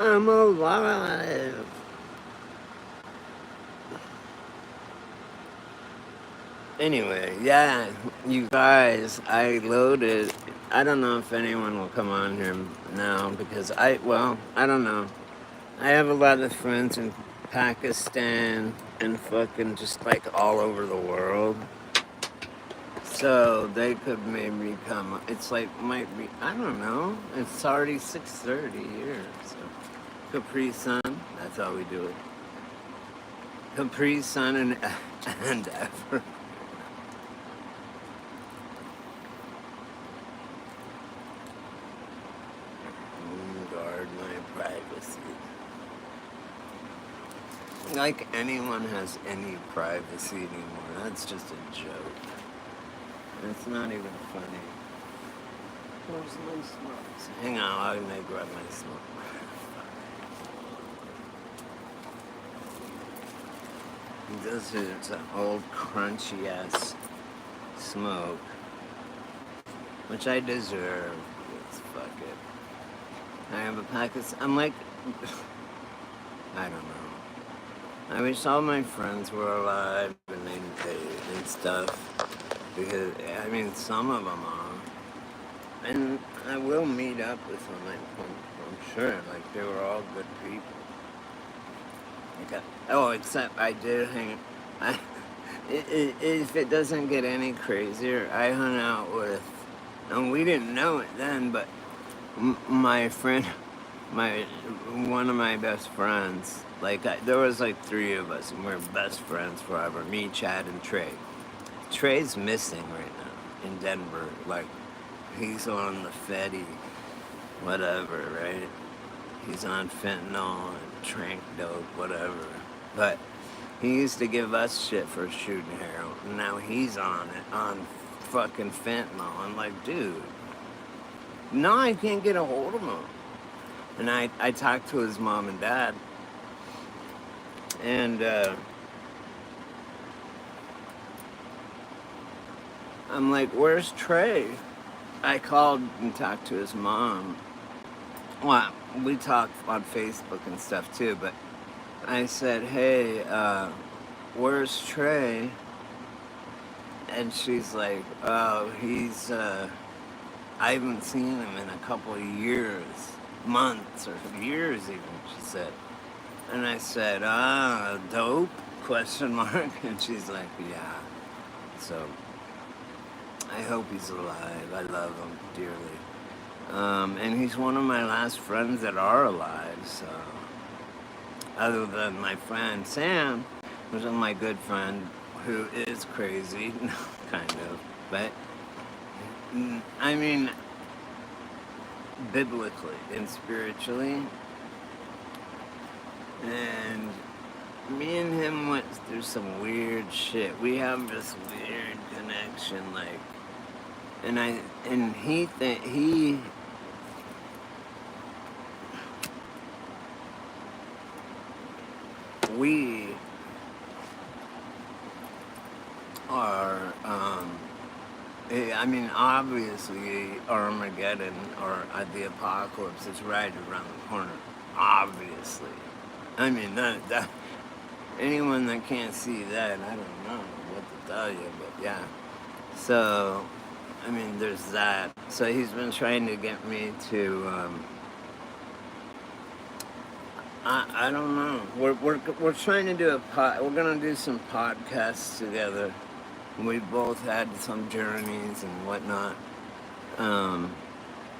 I'm alive. Anyway, yeah, you guys, I loaded. I don't know if anyone will come on here now because I don't know. I have a lot of friends in Pakistan and fucking just like all over the world. So they could maybe come. It's like, might be, I don't know. It's already 6:30 here. So Capri Sun, that's how we do it. Capri Sun and ever. Guard my privacy. Like anyone has any privacy anymore. That's just a joke. It's not even funny. Where's my smokes? Hang on, I'm gonna grab my smoke. This is an old crunchy ass smoke, which I deserve. It's fuck it. I have a packet. I'm like, I don't know. I wish all my friends were alive and stuff because I mean some of them are, and I will meet up with them. I'm sure. Like they were all good people. Okay. Oh, except I did hang. I, if it doesn't get any crazier, I hung out with, and we didn't know it then, but my friend, my one of my best friends. Like there was like three of us, and we're best friends forever. Me, Chad, and Trey. Trey's missing right now in Denver. Like he's on the Fetty, whatever, right? He's on fentanyl and trank dope, whatever. But he used to give us shit for shooting heroin. And now he's on it, on fucking fentanyl. I'm like, dude, no, I can't get a hold of him. And I talked to his mom and dad. And I'm like, where's Trey? I called and talked to his mom. Well, we talked on Facebook and stuff too, but I said, hey, where's Trey? And she's like, oh, I haven't seen him in a couple of years, months or years even, she said. And I said, dope, question mark. And she's like, yeah. So I hope he's alive. I love him dearly. And he's one of my last friends that are alive, so. Other than my friend Sam, who's my good friend, who is crazy, kind of. But, I mean, biblically and spiritually. And me and him went through some weird shit. We have this weird connection, like, and he we are, I mean, obviously Armageddon or the apocalypse is right around the corner. Obviously. I mean, that anyone that can't see that, I don't know what to tell you, but yeah. So, I mean, there's that. So he's been trying to get me to, I don't know. We're trying to do we're gonna do some podcasts together. We both had some journeys and whatnot. Um,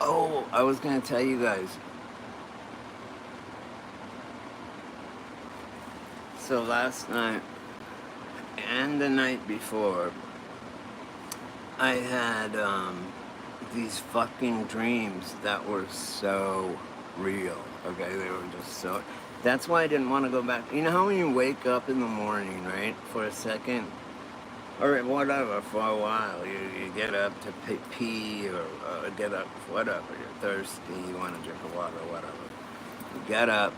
oh, I was gonna tell you guys. So last night and the night before, I had these fucking dreams that were so real. Okay, they were just so. That's why I didn't want to go back. You know how when you wake up in the morning, right, for a second, or whatever, for a while, you get up to pee or get up, whatever, you're thirsty, you want to drink a water, whatever. You get up,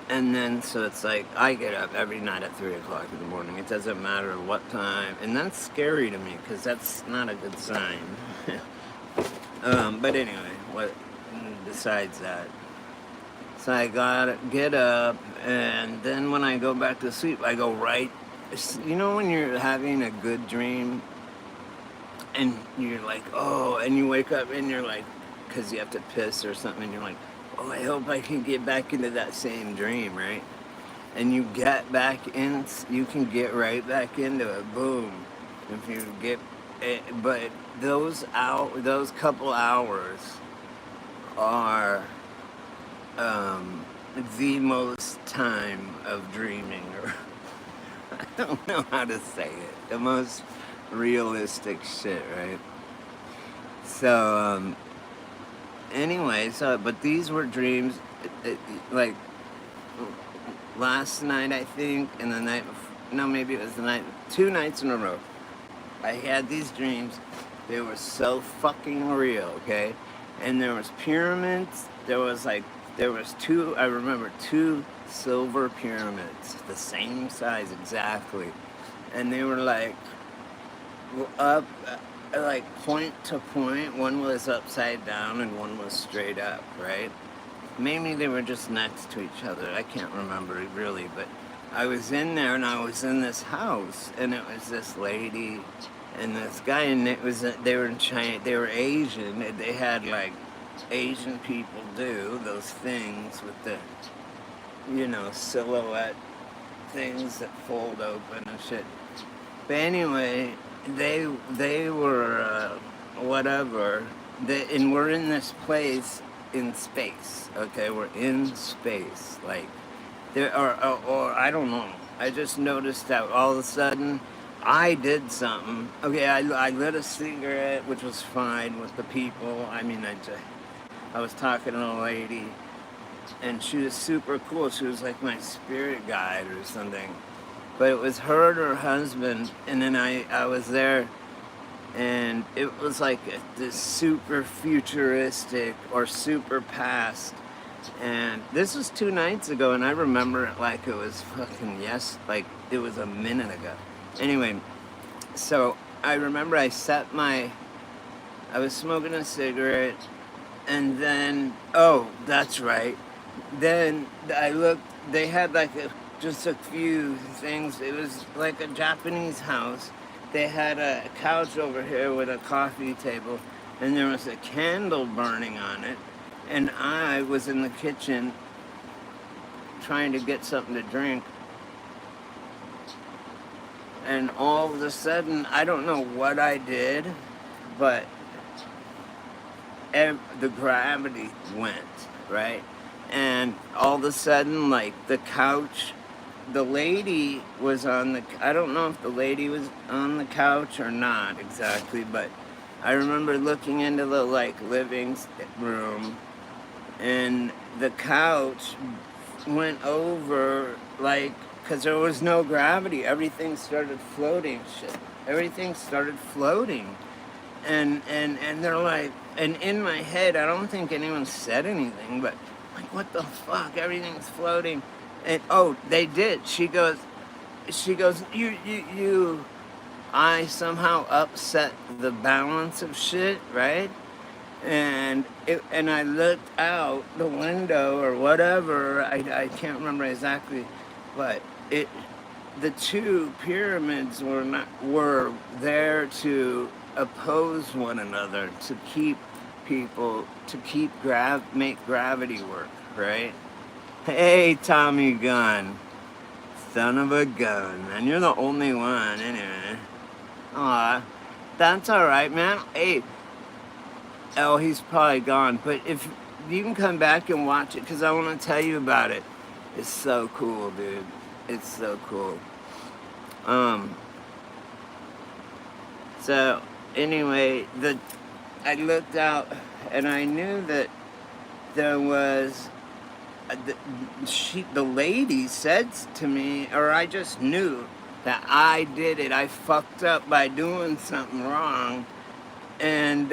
and then so it's like I get up every night at 3 o'clock in the morning. It doesn't matter what time, and that's scary to me because that's not a good sign. But anyway, besides that, So I gotta get up, and then when I go back to sleep, I go right. You know when you're having a good dream, and you're like, oh, and you wake up and you're like, because you have to piss or something, and you're like, oh, I hope I can get back into that same dream, right? And you get back in, you can get right back into it, boom. If you get it, but those couple hours are the most time of dreaming, or I don't know how to say it, the most realistic shit, right? So, anyway, but these were dreams, like, last night, I think, and the night before, no, maybe it was the night, 2 nights in a row. I had these dreams. They were so fucking real, okay? And there was pyramids. There was two, I remember two silver pyramids, the same size exactly. And they were like up, like point to point. One was upside down and one was straight up, right? Maybe they were just next to each other. I can't remember really, but I was in there and I was in this house, and it was this lady and this guy, and they were in China, they were Asian, and they had like Asian people do those things with the, silhouette things that fold open and shit. But anyway, they were whatever. And we're in this place in space. Okay, we're in space. Like there or I don't know. I just noticed that all of a sudden I did something. Okay, I lit a cigarette, which was fine with the people. I mean, I was talking to a lady, and she was super cool. She was like my spirit guide or something. But it was her and her husband, and then I was there, and it was like this super futuristic or super past. And this was 2 nights ago, and I remember it like it was fucking like it was a minute ago. Anyway, so I remember I was smoking a cigarette, and then, oh, that's right. Then I looked, they had like just a few things. It was like a Japanese house. They had a couch over here with a coffee table, and there was a candle burning on it. And I was in the kitchen trying to get something to drink. And all of a sudden, I don't know what I did, but the gravity went, right? And all of a sudden, like the couch, the lady was I don't know if the lady was on the couch or not exactly, but I remember looking into the like living room, and the couch went over, like, because there was no gravity. Everything started floating. Everything started floating. And they're like, and in my head, I don't think anyone said anything, but like, what the fuck? Everything's floating. And oh, they did. She goes, I somehow upset the balance of shit, right? And I looked out the window or whatever. I can't remember exactly, but the two pyramids were there to oppose one another, to make gravity work, right? Hey, Tommy Gunn, son of a gun, man, you're the only one anyway. Aw, that's all right, man. Hey, oh, he's probably gone, but if you can come back and watch it, because I want to tell you about it. It's so cool, dude. It's so cool. So anyway, I looked out and I knew that there was the lady said to me, or I just knew that I did it. I fucked up by doing something wrong, and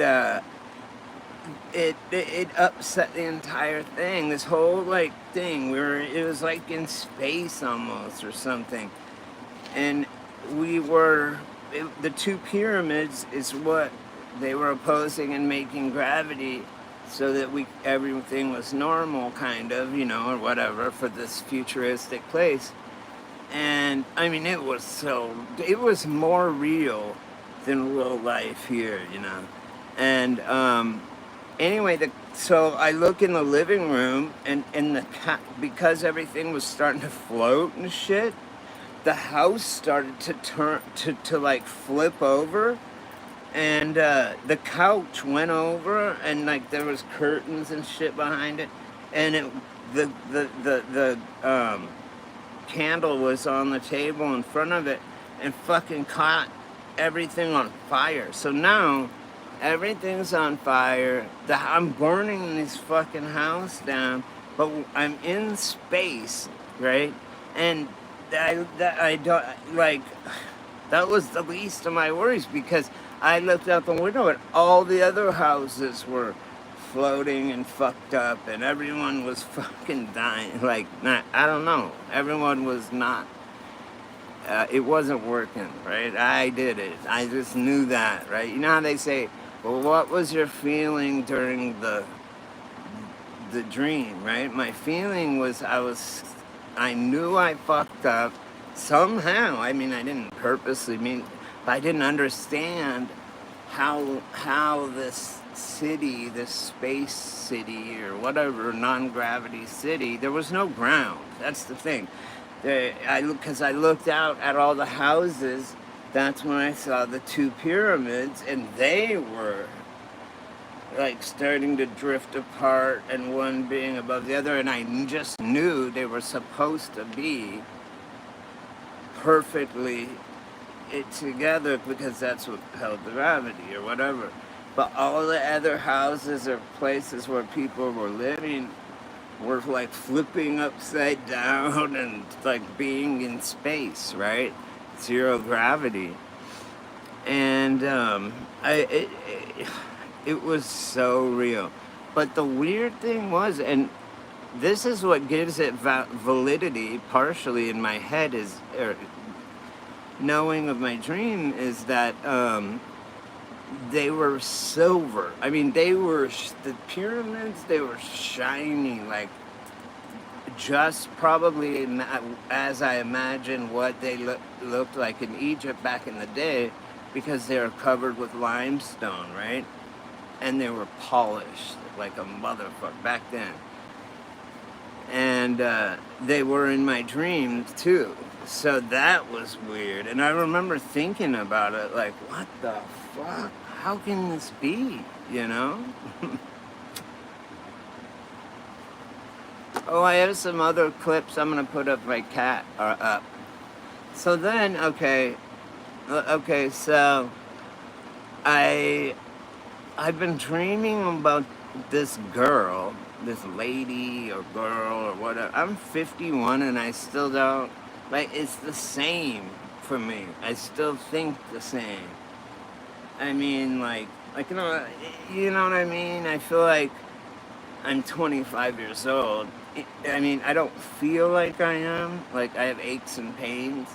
it upset the entire thing. This whole like thing, it was like in space almost or something, and the two pyramids is what they were opposing and making gravity so that everything was normal, kind of, or whatever, for this futuristic place. And I mean, it was more real than real life here. And anyway, so I look in the living room, and because everything was starting to float and shit, the house started to turn to like flip over, and the couch went over, and like there was curtains and shit behind it, and the candle was on the table in front of it, and fucking caught everything on fire. So now everything's on fire. I'm burning this fucking house down, but I'm in space, right? And I don't like. That was the least of my worries, because I looked out the window and all the other houses were floating and fucked up, and everyone was fucking dying. Like, I don't know. Everyone was not. It wasn't working, right? I did it. I just knew that, right? You know how they say, well, what was your feeling during the dream, right? My feeling was I knew I fucked up somehow. I mean, I didn't purposely mean, but I didn't understand how this city, this space city or whatever, non-gravity city, there was no ground. That's the thing. Because I looked out at all the houses, that's when I saw the two pyramids, and they were like starting to drift apart, and one being above the other, and I just knew they were supposed to be perfectly together, because that's what held the gravity or whatever. But all the other houses or places where people were living were like flipping upside down and like being in space, right? Zero gravity. And it was so real. But the weird thing was, and this is what gives it validity partially in my head, is knowing of my dream, is that they were silver. I mean, the pyramids, they were shiny, like just probably as I imagine what they looked like in Egypt back in the day, because they were covered with limestone, right? And they were polished like a motherfucker back then. And they were in my dreams too. So that was weird. And I remember thinking about it, like, what the fuck? How can this be? Oh, I have some other clips I'm gonna put up. My cat up. So then, okay, so I've been dreaming about this girl, this lady or girl or whatever. I'm 51 and I still don't, like, it's the same for me. I still think the same. I mean, like you know what I mean? I feel like I'm 25 years old. I mean, I don't feel like I am. Like, I have aches and pains.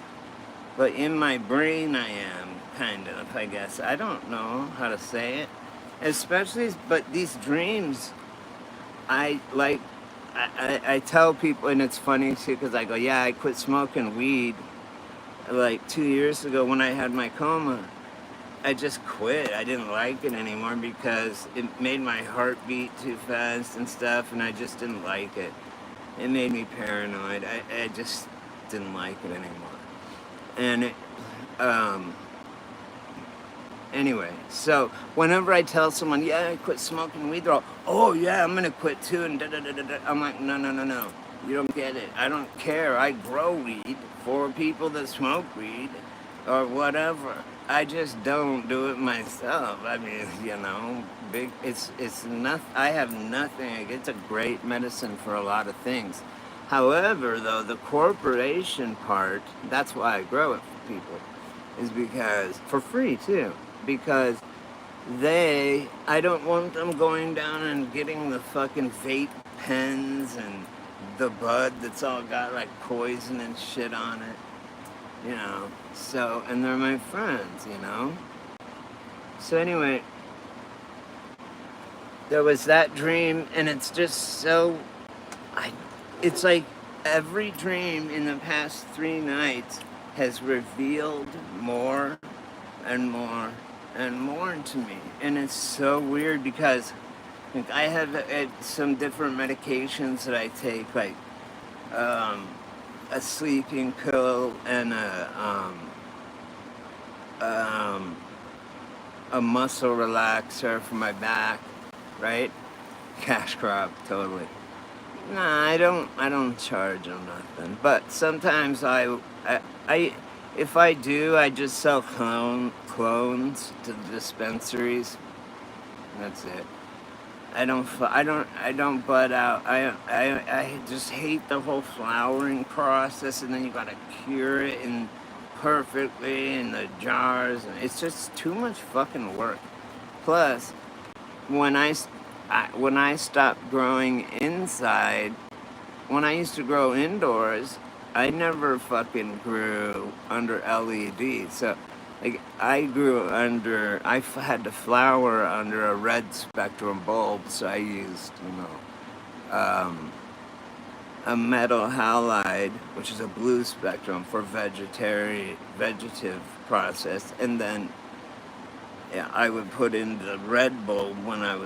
But in my brain, I am, kind of, I guess. I don't know how to say it. Especially, but these dreams, I tell people, and it's funny too, because I go, yeah, I quit smoking weed like 2 years ago when I had my coma. I just quit. I didn't like it anymore because it made my heart beat too fast and stuff, and I just didn't like it. It made me paranoid. I just didn't like it anymore. And anyway, so whenever I tell someone, yeah, I quit smoking weed, they're all, oh yeah, I'm gonna quit too, and da-da-da-da-da. I'm like, no. You don't get it. I don't care. I grow weed for people that smoke weed or whatever. I just don't do it myself. I mean, it's nothing. I have nothing. It's a great medicine for a lot of things. However, though, the corporation part, that's why I grow it for people, is because, for free too, because I don't want them going down and getting the fucking vape pens and the bud that's all got like poison and shit on it. So, and they're my friends. So anyway, there was that dream, and it's just so, it's like every dream in the past 3 nights has revealed more and more and more to me. And it's so weird because like, I have some different medications that I take, like a sleeping pill and a muscle relaxer for my back, right? Cash crop, totally. Nah, I don't charge them nothing. But sometimes I if I do, I just sell clones to the dispensaries. That's it. I don't bud out. I just hate the whole flowering process, and then you gotta cure it and perfectly in the jars, and it's just too much fucking work. Plus, when when I stopped growing inside, when I used to grow indoors, I never fucking grew under LED. So, like, I grew under, had to flower under a red spectrum bulb, so I used, a metal halide, which is a blue spectrum for vegetative process, and then yeah, I would put in the red bulb when I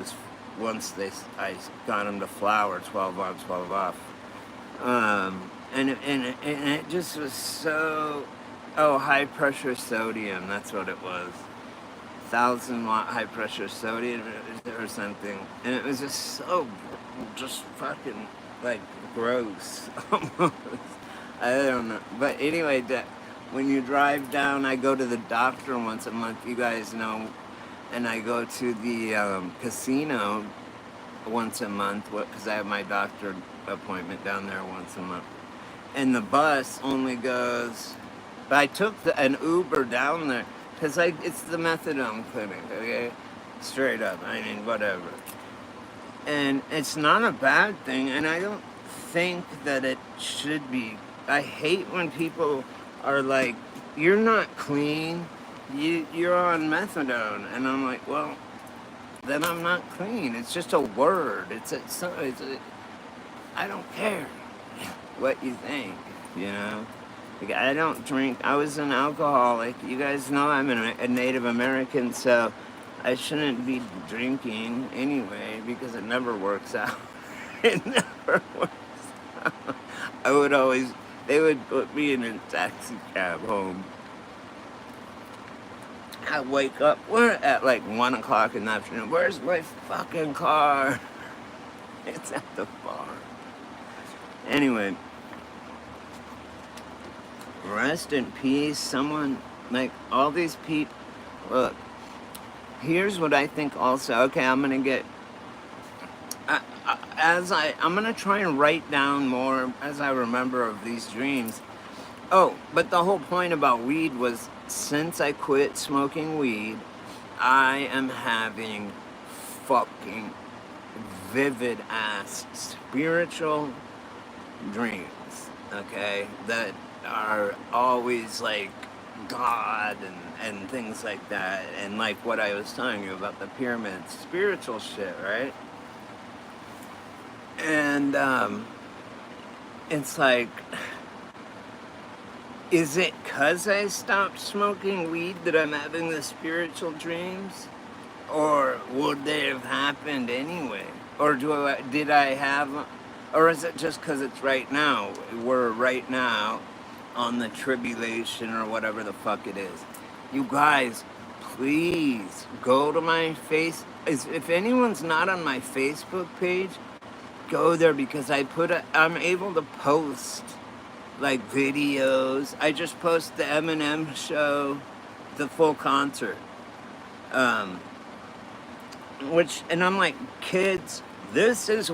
got them to flower 12 on, 12 off. And it just was so, high pressure sodium, that's what it was. 1,000 watt high pressure sodium or something. And it was just so, just fucking, like, gross. Almost. I don't know. But anyway, when you drive down, I go to the doctor once a month, you guys know. And I go to the casino once a month, because I have my doctor appointment down there once a month. And the bus only goes, but I took an Uber down there, because it's the methadone clinic, okay? Straight up, I mean, whatever. And it's not a bad thing, and I don't think that it should be. I hate when people are like, you're not clean, you're on methadone. And I'm like, well, then I'm not clean. It's just a word. I don't care what you think, you know? Like, I don't drink. I was an alcoholic. You guys know I'm a Native American, so I shouldn't be drinking anyway because it never works out. It never works out. They would put me in a taxi cab home. I wake up, we're at like 1 o'clock in the afternoon. Where's my fucking car? It's at the bar. Anyway, rest in peace. Someone, like, all these people, look, here's what I think also. Okay, I'm gonna get, I'm gonna try and write down more as I remember of these dreams. Oh, but the whole point about weed was, since I quit smoking weed, I am having fucking vivid ass spiritual dreams, okay, that are always like God and things like that, and like what I was telling you about the pyramids, spiritual shit, right? And it's like, is it 'cause I stopped smoking weed that I'm having the spiritual dreams? Or would they have happened anyway? Or did I have, or is it just 'cause it's right now? We're right now on the tribulation or whatever the fuck it is. You guys, please go to my if anyone's not on my Facebook page, go there, because I'm able to post like videos. I just post the Eminem show, the full concert. And I'm like, kids, this is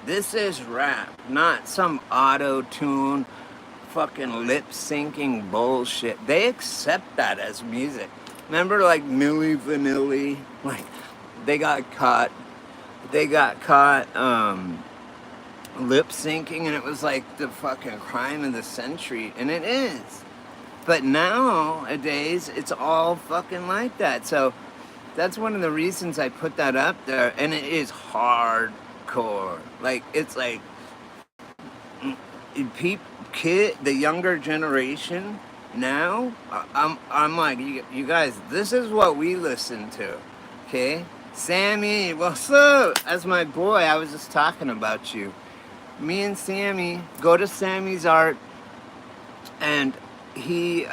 this is rap, not some auto-tune, fucking lip-syncing bullshit. They accept that as music. Remember, like, Milli Vanilli? Like, they got caught lip-syncing, and it was like the fucking crime of the century, and it is. But nowadays, it's all fucking like that. So That's one of the reasons I put that up there, and it is hardcore. Like it's like the younger generation now. I'm like you guys. This is what we listen to, okay? Sammy, what's up? That's my boy. I was just talking about you. Me and Sammy go to Sammy's art, and he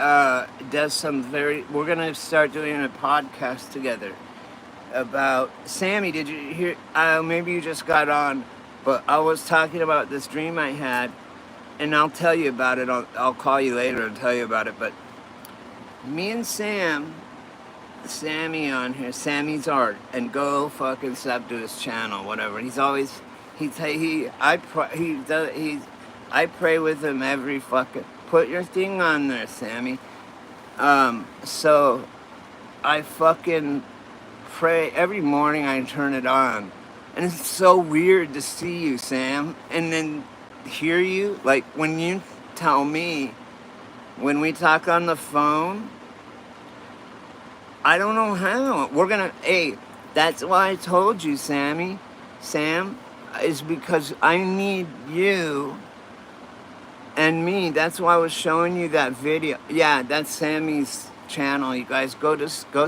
does some we're gonna start doing a podcast together about Sammy. Did you hear? Maybe you just got on, but I was talking about this dream I had, and I'll tell you about it. I'll call you later and tell you about it. But me and Sammy on here, Sammy's art, and go fucking sub to his channel, whatever. He's always I pray with him every fucking. Put your thing on there, Sammy. So I fucking pray every morning. I turn it on, and it's so weird to see you, Sam, and then hear you. Like when you tell me, when we talk on the phone, I don't know how. That's why I told you, Sam, is because I need you and me. That's why I was showing you that video. Yeah, that's Sammy's channel. You guys go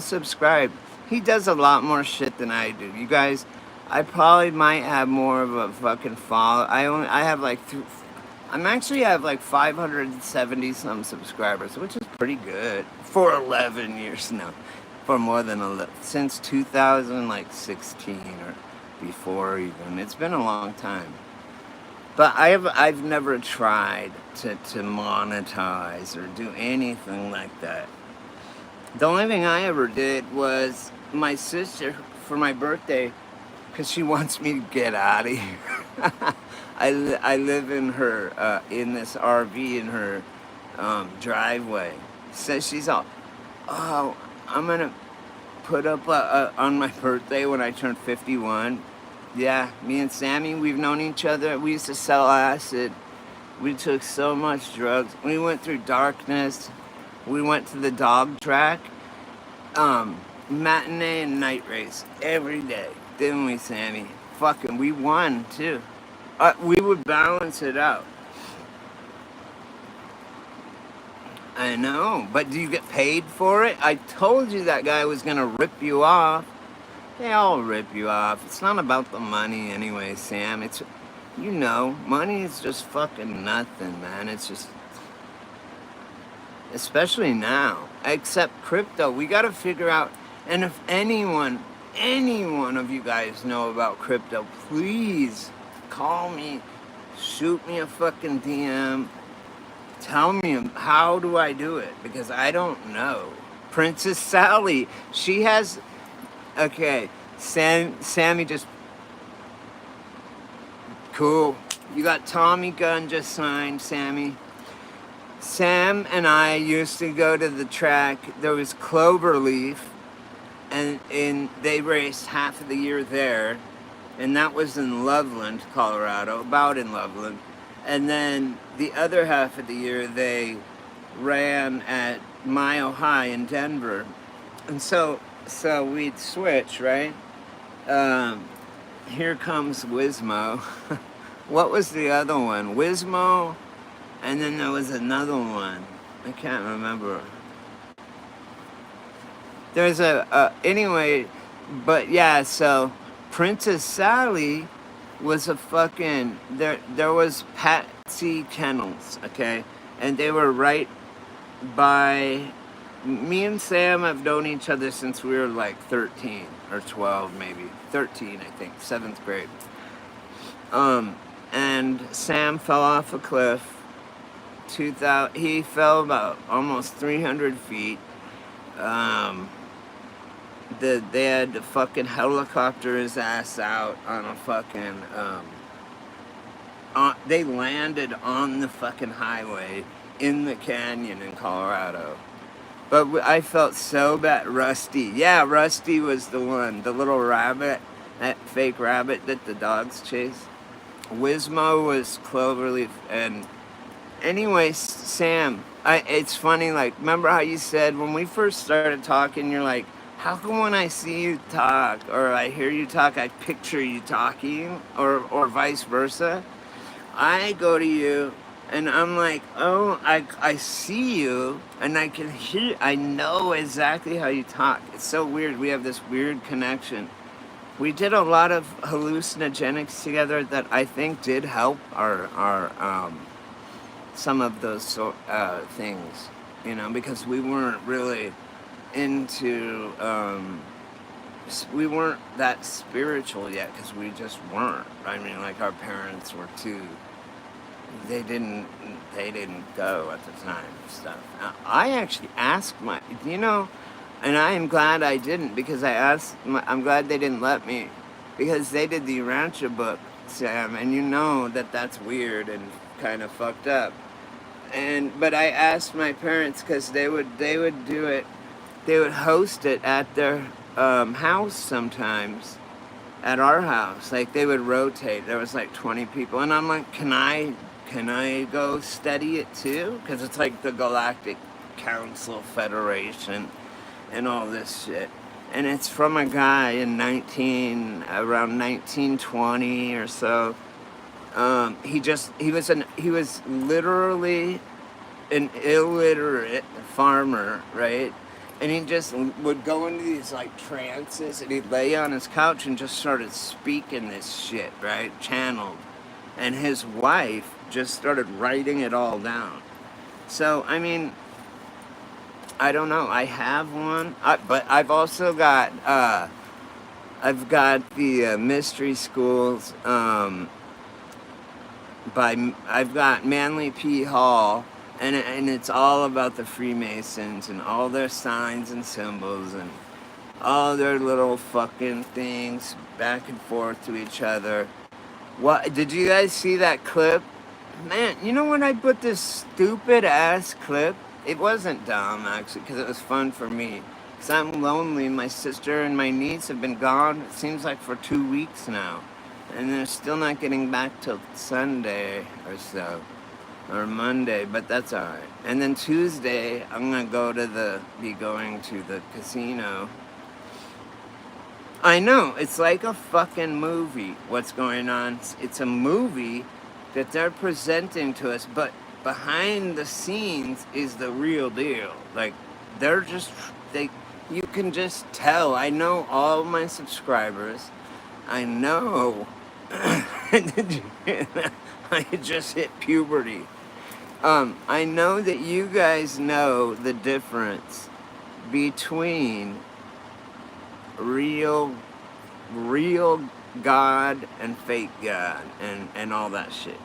subscribe. He does a lot more shit than I do. You guys, I probably might have more of a fucking follow. I have like have like 570 some subscribers, which is pretty good for 11 years now. For more than 11, since 2016 or before even. It's been a long time. But I've never tried to monetize or do anything like that. The only thing I ever did was my sister, for my birthday, because she wants me to get out of here. I live in her, in this RV in her driveway. So she's all, oh, I'm going to put up on my birthday when I turn 51. Yeah, me and Sammy, we've known each other. We used to sell acid. We took so much drugs. We went through darkness. We went to the dog track. Matinee and night race every day. Didn't we, Sammy? Fucking, we won, too. We would balance it out. I know, but do you get paid for it? I told you that guy was gonna rip you off. They all rip you off. It's not about the money anyway, Sam. It's, money is just fucking nothing, man. It's just, especially now, except crypto. We gotta figure out, and if any one of you guys know about crypto, please call me, shoot me a fucking DM. Tell me, how do I do it? Because I don't know. Princess Sally, she has... Okay, Sammy just... Cool. You got Tommy Gunn just signed, Sammy. Sam and I used to go to the track. There was Cloverleaf, and they raced half of the year there. And that was in Loveland, Colorado, about in Loveland. And then the other half of the year, they ran at Mile High in Denver. And so we'd switch, right? Here comes Wismo. What was the other one? Wismo, and then there was another one. I can't remember. There's anyway, but yeah, so Princess Sally was a fucking, there was Patsy Kennels, okay? And they were right by, me and Sam have known each other since we were like 13 or 12 maybe. 13, I think, 7th grade. And Sam fell off a cliff. He fell about almost 300 feet. They had to fucking helicopter his ass out on a fucking, they landed on the fucking highway in the canyon in Colorado. But I felt so bad. Rusty. Yeah, Rusty was the one. The little rabbit, that fake rabbit that the dogs chase. Wismo was Cloverleaf. And anyway, Sam, it's funny, like, remember how you said when we first started talking, you're like, how come when I see you talk or I hear you talk, I picture you talking, or vice versa? I go to you and I'm like, oh, I see you and I can hear, I know exactly how you talk. It's so weird. We have this weird connection. We did a lot of hallucinogenics together that I think did help our some of those things, because we weren't really into, we weren't that spiritual yet because we just weren't. I mean, like our parents were too. They didn't. They didn't go at the time and stuff. I actually asked and I am glad I didn't because I'm glad they didn't let me, because they did the Rancho book, Sam, and that's weird and kind of fucked up. But I asked my parents because they would do it. They would host it at their house sometimes, at our house. Like they would rotate. There was like 20 people, and I'm like, can I go study it too? Because it's like the Galactic Council Federation and all this shit. And it's from a guy around 1920 or so. He was literally an illiterate farmer, right? And he just would go into these like trances, and he'd lay on his couch and just started speaking this shit, right? Channeled. And his wife just started writing it all down. So, I mean, I don't know. I have one, but I've also got, I've got the Mystery Schools, I've got Manly P. Hall, and it's all about the Freemasons and all their signs and symbols and all their little fucking things back and forth to each other. What did you guys see that clip? Man, you know when I put this stupid ass clip? It wasn't dumb actually, because it was fun for me. Because I'm lonely. My sister and my niece have been gone, it seems like for 2 weeks now. And they're still not getting back till Sunday or so. Or Monday, but that's alright. And then Tuesday, I'm gonna be going to the casino. I know, it's like a fucking movie, what's going on. It's a movie that they're presenting to us, but behind the scenes is the real deal. Like, you can just tell. I know all my subscribers. I know. Did you hear that? I just hit puberty. I know that you guys know the difference between real God and fake God and all that shit,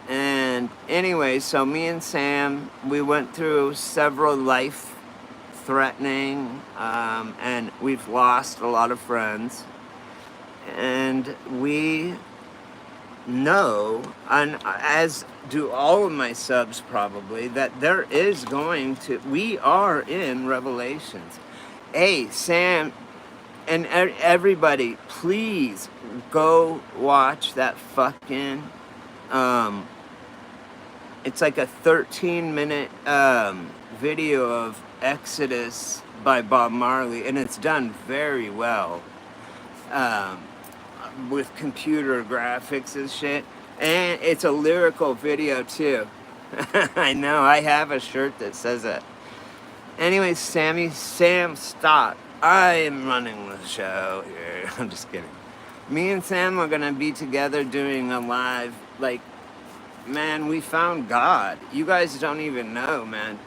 And anyway, so me and Sam, we went through several life-threatening, and we've lost a lot of friends. And we know, and as do all of my subs probably, that we are in Revelations. Hey, Sam, and everybody, please go watch that fucking, it's like a 13-minute video of Exodus by Bob Marley, and it's done very well. With computer graphics and shit. And it's a lyrical video too. I know, I have a shirt that says that. Anyway, Sam, stop. I am running the show here. I'm just kidding. Me and Sam are gonna be together doing a live, man, we found God. You guys don't even know, man.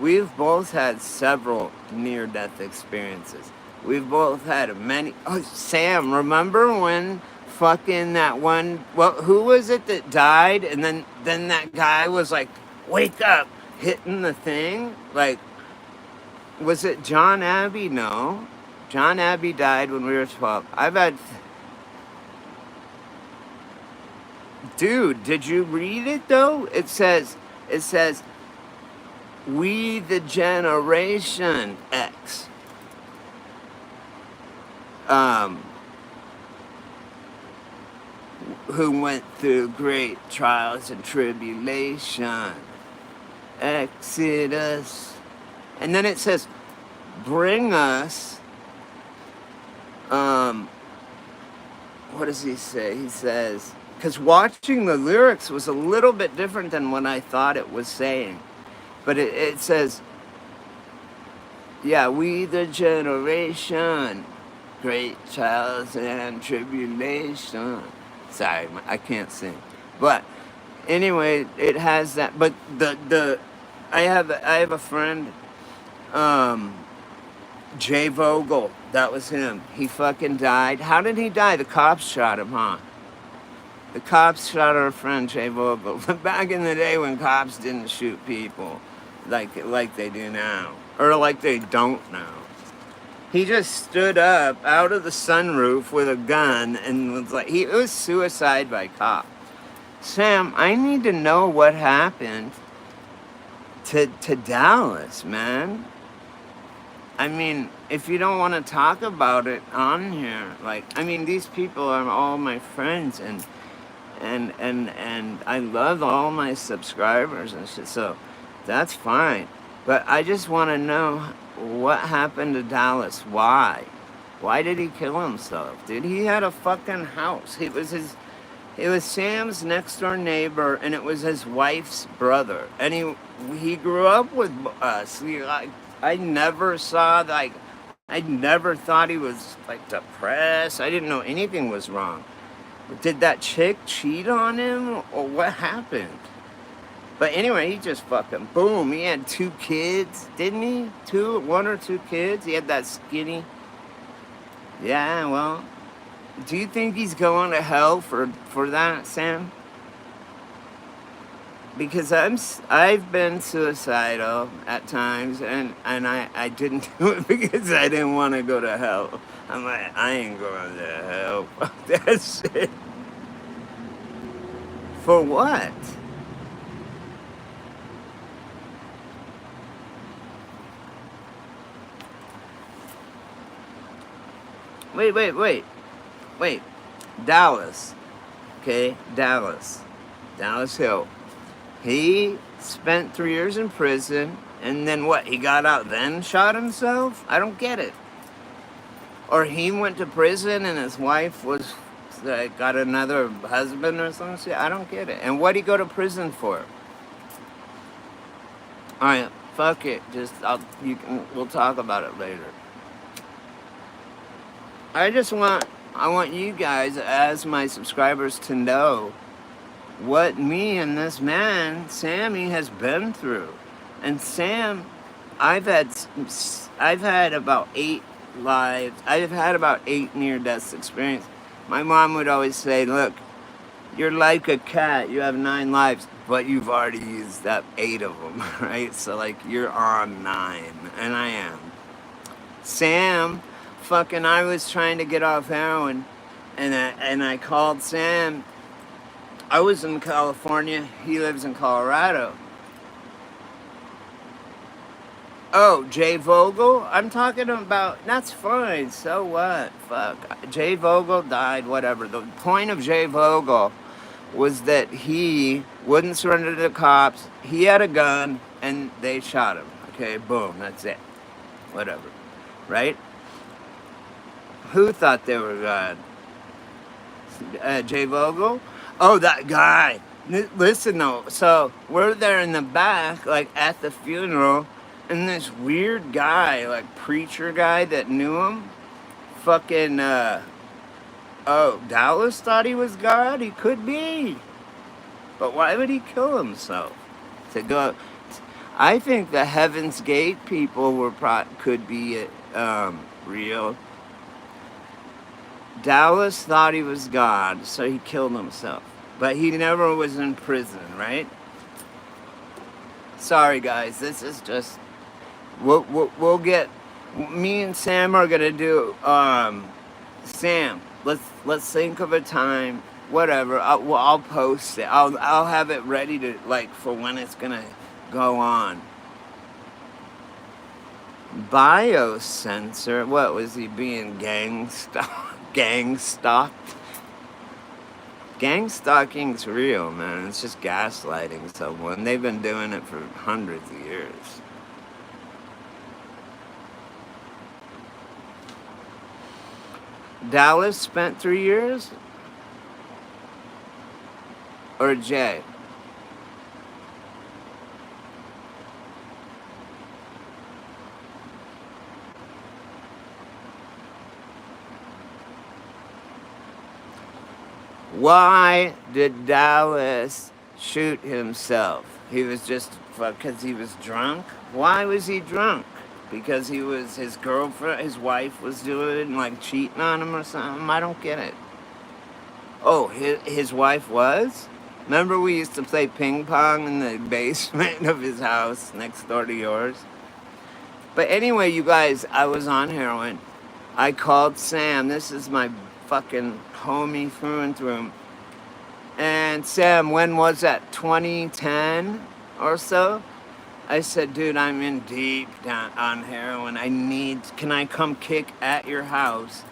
We've both had several near-death experiences. We've both had many. Oh, Sam, remember when fucking that one? Well, who was it that died? And then that guy was like, "Wake up!" hitting the thing. Like, was it John Abbey? No, John Abbey died when we were 12. Dude, did you read it though? It says, "We the Generation X." Who went through great trials and tribulation. Exodus. And then it says, bring us, what does he say? He says, because watching the lyrics was a little bit different than what I thought it was saying. But it says, yeah, we the generation, great trials and tribulation. Sorry, I can't sing. But anyway, it has that. But I have a friend, Jay Vogel. That was him. He fucking died. How did he die? The cops shot him, huh? The cops shot our friend Jay Vogel. Back in the day when cops didn't shoot people like they do now. Or like they don't now. He just stood up out of the sunroof with a gun and was like, it was suicide by cop. Sam, I need to know what happened to Dallas, man. I mean, if you don't want to talk about it on here, these people are all my friends and I love all my subscribers and shit, so that's fine. But I just want to know what happened to Dallas. Why? Why did he kill himself? Dude, he had a fucking house. It was Sam's next door neighbor, and it was his wife's brother. And he grew up with us. I never saw, I never thought he was, depressed. I didn't know anything was wrong. Did that chick cheat on him, or what happened? But anyway, he just fucking, boom, he had 2 kids, didn't he? 1 or 2 kids? He had that skinny. Yeah, well, do you think he's going to hell for that, Sam? Because I've been suicidal at times, and I didn't do it because I didn't want to go to hell. I'm like, I ain't going to hell. Fuck that shit. For what? Wait. Dallas. Okay, Dallas Hill. He spent 3 years in prison, and then what? He got out, then shot himself? I don't get it. Or he went to prison and his wife was got another husband or something. I don't get it. And what'd he go to prison for? All right, fuck it. We'll talk about it later. I want you guys as my subscribers to know what me and this man, Sammy, has been through. And Sam, I've had about 8 lives. I've had about 8 near-death experiences. My mom would always say, look, you're like a cat. You have 9 lives, but you've already used up 8 of them, right? So, you're on 9, and I am. Sam, I was trying to get off heroin, and I called Sam. I was in California. He lives in Colorado. Oh, Jay Vogel? I'm talking about, that's fine, so what? Fuck. Jay Vogel died, whatever. The point of Jay Vogel was that he wouldn't surrender to the cops. He had a gun, and they shot him. Okay, boom, that's it. Whatever. Right? Who thought they were God? Jay Vogel? Oh, that guy. Listen, though. So, we're there in the back, at the funeral, and this weird guy, preacher guy that knew him, Dallas thought he was God? He could be. But why would he kill himself? I think the Heaven's Gate people could be real. Dallas thought he was God, so he killed himself. But he never was in prison, right? Sorry, guys. This is just... We'll get... Me and Sam are going to do... Sam, let's think of a time. Whatever. I'll post it. I'll have it ready to, for when it's going to go on. Biosensor? What, was he being gang stalked? Gang stalking's real, man. It's just gaslighting someone. They've been doing it for hundreds of years. Dallas spent 3 years? Or Jay? Why did Dallas shoot himself? He was just because he was drunk? Why was he drunk? Because he was his girlfriend, his wife was doing like cheating on him or something? I don't get it. Oh, his wife was? Remember we used to play ping pong in the basement of his house next door to yours? But anyway, you guys, I was on heroin. I called Sam. This is my fucking homie through and through. And Sam, when was that? 2010 or so? I said, dude, I'm in deep down on heroin. Can I come kick at your house?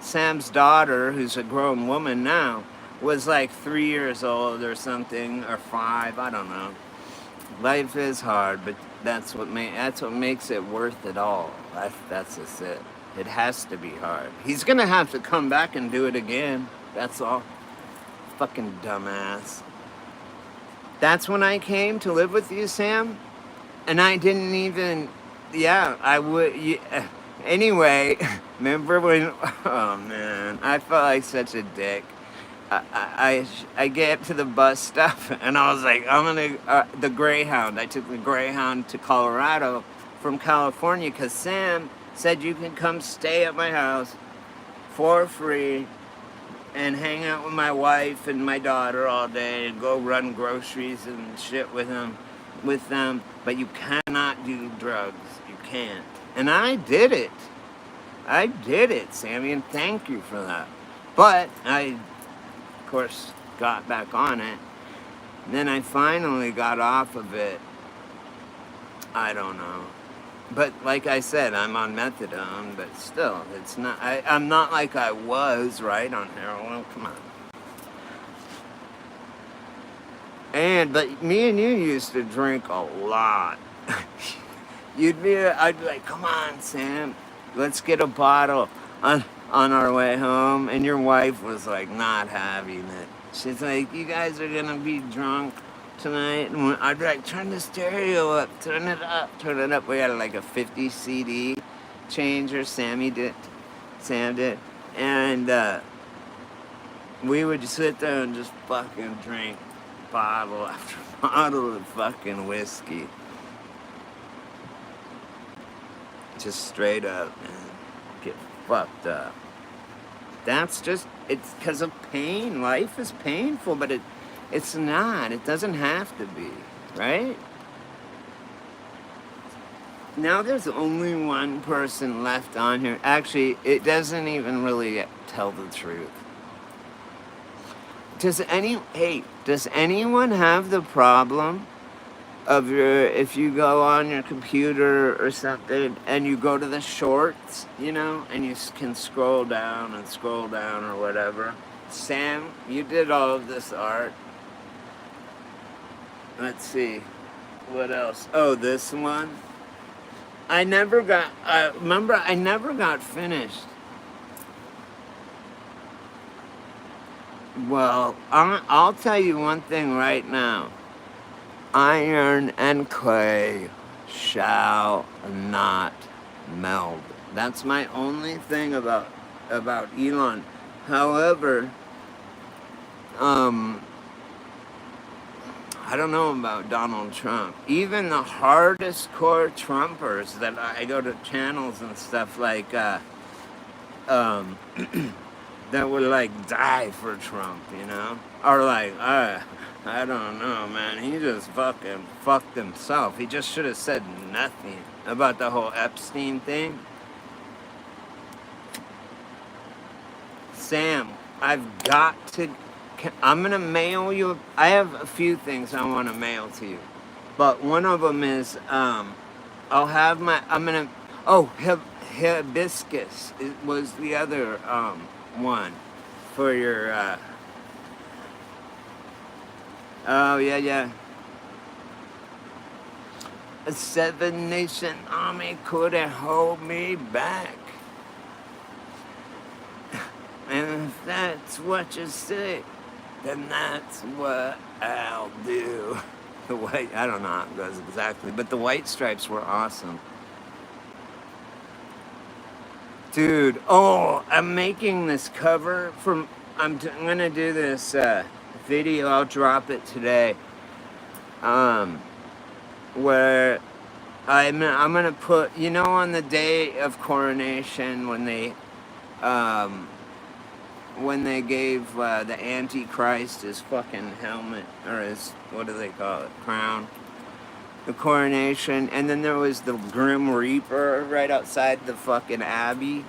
Sam's daughter, who's a grown woman now, was like 3 years old or something, or 5, I don't know. Life is hard, but that's what makes it worth it all. That's just it. It has to be hard. He's gonna have to come back and do it again. That's all. Fucking dumbass. That's when I came to live with you, Sam? And I didn't even, yeah, I would, yeah. Anyway, remember when, oh man, I felt like such a dick. I get to the bus stop and I was like, the Greyhound. I took the Greyhound to Colorado from California because Sam said you can come stay at my house for free and hang out with my wife and my daughter all day and go run groceries and shit with them, but you cannot do drugs. You can't. And I did it. Sammy, and thank you for that. But I, of course, got back on it. And then I finally got off of it. I don't know. But like I said, I'm on methadone, but still, it's not. I'm not like I was, right, on heroin. Come on. But me and you used to drink a lot. I'd be like, come on, Sam, let's get a bottle on our way home. And your wife was like not having it. She's like, you guys are gonna be drunk tonight. And I'd be like, turn the stereo up, turn it up. We had like a 50 CD changer, Sam did. And we would just sit there and just fucking drink bottle after bottle of fucking whiskey. Just straight up, man. Get fucked up. It's because of pain. Life is painful, but it's not. It doesn't have to be, right? Now there's only one person left on here. Actually, it doesn't even really tell the truth. Does anyone have the problem of if you go on your computer or something and you go to the shorts, and you can scroll down or whatever? Sam, you did all of this art. Let's see. What else? Oh, this one. I never got finished. Well, I'll tell you one thing right now. Iron and clay shall not meld. That's my only thing about Elon. However, I don't know about Donald Trump. Even the hardest core Trumpers that I go to channels and stuff like that would like die for Trump, are like, I don't know, man. He just fucking fucked himself. He just should have said nothing about the whole Epstein thing. Sam, I'm going to mail you. I have a few things I want to mail to you. But one of them is, hibiscus was the other one for your, oh, yeah. A 7 Nation army couldn't hold me back. that's what you say, then that's what I'll do. The white, I don't know how it goes exactly, but the White Stripes were awesome. Dude, oh, I'm making this cover from, I'm gonna do this video, I'll drop it today, where I'm gonna put, you know, on the day of coronation when they gave the Antichrist his fucking helmet, or his, what do they call it, crown, the coronation, and then there was the Grim Reaper right outside the fucking Abbey.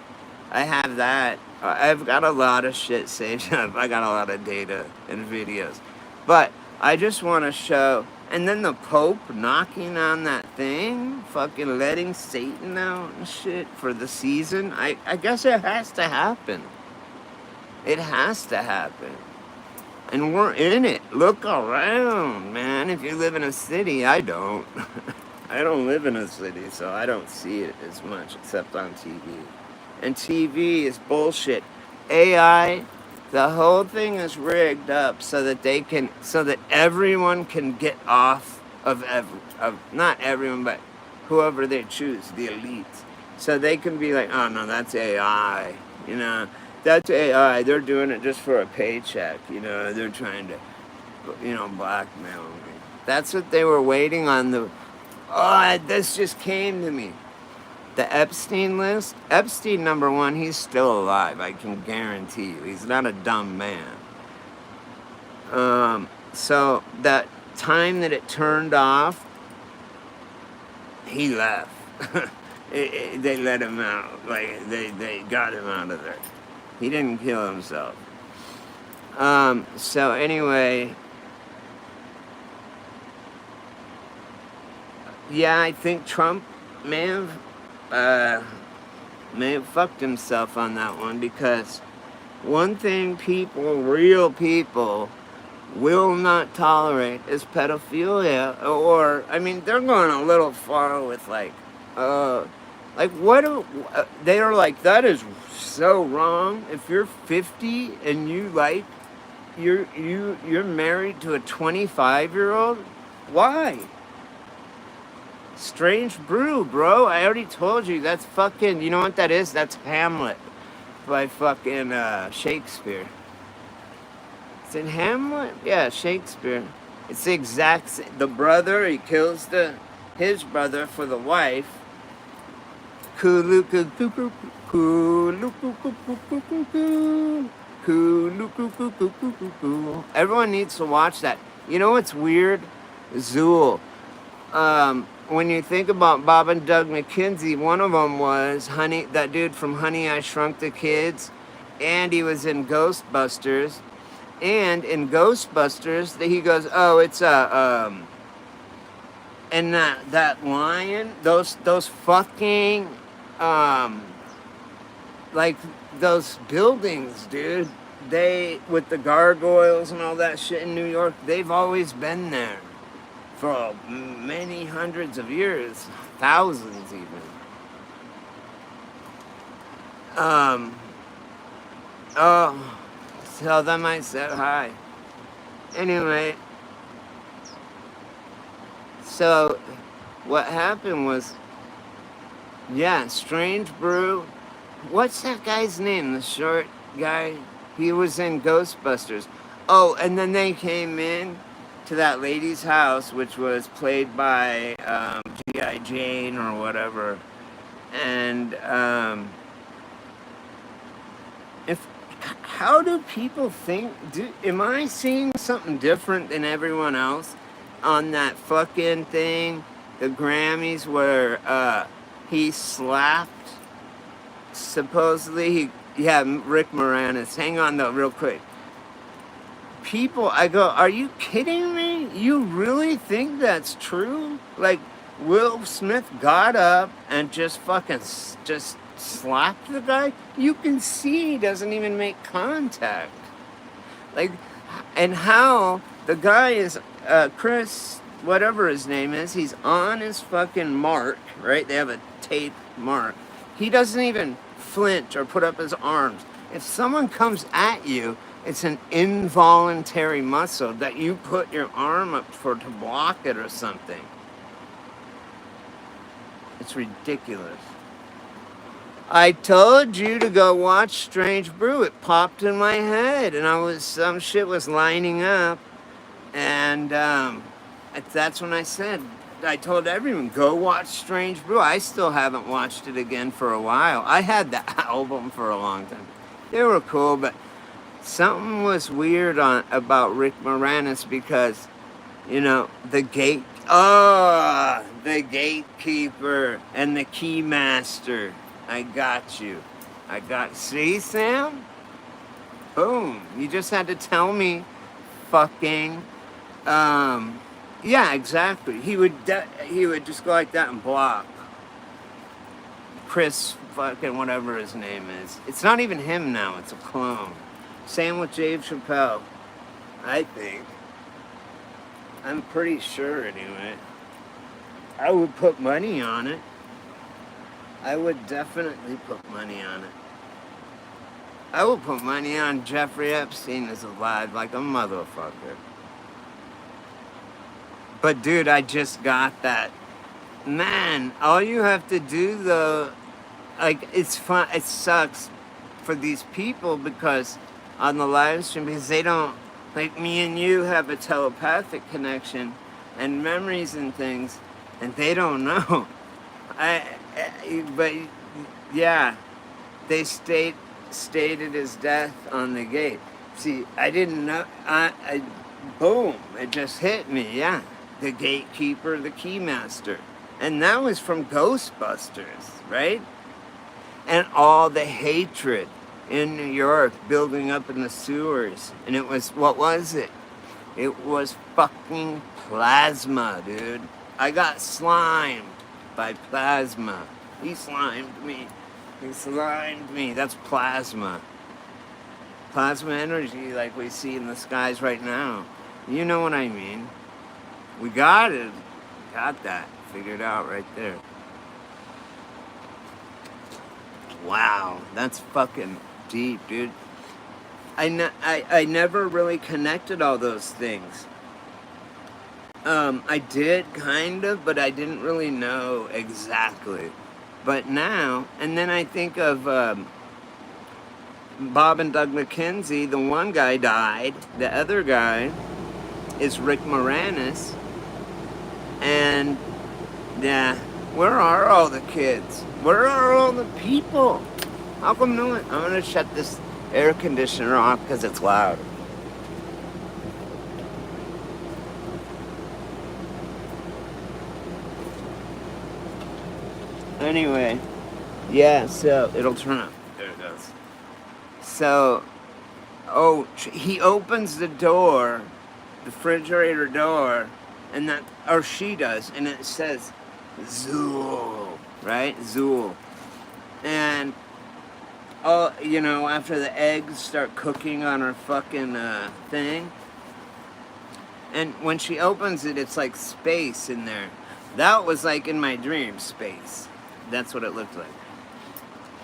I have that. I've got a lot of shit saved up. I got a lot of data and videos. But I just want to show, and then the Pope knocking on that thing, fucking letting Satan out and shit for the season. I guess it has to happen. It has to happen. And we're in it. Look around, man. If you live in a city, I don't. I don't live in a city, so I don't see it as much, except on TV. And TV is bullshit. AI, the whole thing is rigged up so that everyone can get off of not everyone, but whoever they choose, the elites. So they can be like, oh no, that's AI, you know. That's AI. They're doing it just for a paycheck. You know, they're trying to, you know, blackmail me. That's what they were waiting on. This just came to me. The Epstein list. Epstein, number one, he's still alive. I can guarantee you. He's not a dumb man. So that time that it turned off, he left. They let him out. Like, they got him out of there. He didn't kill himself. So anyway, yeah, I think Trump may have fucked himself on that one, because one thing real people, will not tolerate is pedophilia. Or, I mean, they're going a little far with they are like, that is so wrong. If you're 50 and you're married to a 25-year-old, why? Strange Brew, bro. I already told you, that's fucking, you know what that is? That's Hamlet by fucking Shakespeare. It's in Hamlet? Yeah, Shakespeare. It's the exact same. The brother, he kills his brother for the wife. Everyone needs to watch that. You know what's weird? Zool. When you think about Bob and Doug McKenzie, one of them was that dude from Honey, I Shrunk the Kids, and he was in Ghostbusters. And in Ghostbusters, he goes, oh, it's and that lion, those fucking, like those buildings, dude, with the gargoyles and all that shit in New York, they've always been there for many hundreds of years, thousands even. Tell them I said hi. Anyway, so what happened was, yeah, Strange Brew. What's that guy's name? The short guy? He was in Ghostbusters. Oh, and then they came in to that lady's house, which was played by G.I. Jane or whatever. And how do people think? Am I seeing something different than everyone else on that fucking thing, the Grammys, where he slapped, supposedly, Rick Moranis. Hang on though, real quick. People, I go, are you kidding me? You really think that's true? Like, Will Smith got up and just slapped the guy? You can see he doesn't even make contact. Like, and how the guy is, Chris, whatever his name is, he's on his fucking mark, right? They have a tape mark. He doesn't even flinch or put up his arms. If someone comes at you, it's an involuntary muscle that you put your arm up for to block it or something. It's ridiculous. I told you to go watch Strange Brew. It popped in my head, and some shit was lining up, and that's when I told everyone, go watch Strange Brew. I still haven't watched it again for a while. I had the album for a long time. They were cool, but something was weird about Rick Moranis because, the gatekeeper and the keymaster. I got you. See, Sam? Boom. You just had to tell me fucking, yeah, exactly. He would just go like that and block. Chris fucking whatever his name is. It's not even him now, it's a clone. Same with Dave Chappelle. I think. I'm pretty sure anyway. I would put money on it. I would definitely put money on it. I would put money on Jeffrey Epstein is alive like a motherfucker. But dude, I just got that. Man, all you have to do though, like it's fun, it sucks for these people because on the live stream, because they don't, like me and you have a telepathic connection and memories and things, and they don't know. But yeah, they stated his death on the gate. See, I didn't know. Boom! It just hit me. Yeah, the gatekeeper, the keymaster, and that was from Ghostbusters, right? And all the hatred in New York building up in the sewers, and it was what was it? It was fucking plasma, dude. I got slimed by plasma. He slimed me. That's plasma. Plasma energy like we see in the skies right now. You know what I mean. We got it. Got that figured out right there. Wow, that's fucking deep, dude. I never really connected all those things. I did kind of, but I didn't really know exactly. But now, and then I think of Bob and Doug McKenzie. The one guy died. The other guy is Rick Moranis. And yeah, where are all the kids? Where are all the people? How come no one? I'm gonna shut this air conditioner off because it's loud. Anyway, yeah, so it'll turn up. There it goes. So, he opens the door, the refrigerator door, and she does, and it says Zool, right? Zool. And, after the eggs start cooking on her fucking thing, and when she opens it, it's like space in there. That was like in my dream, space. That's what it looked like.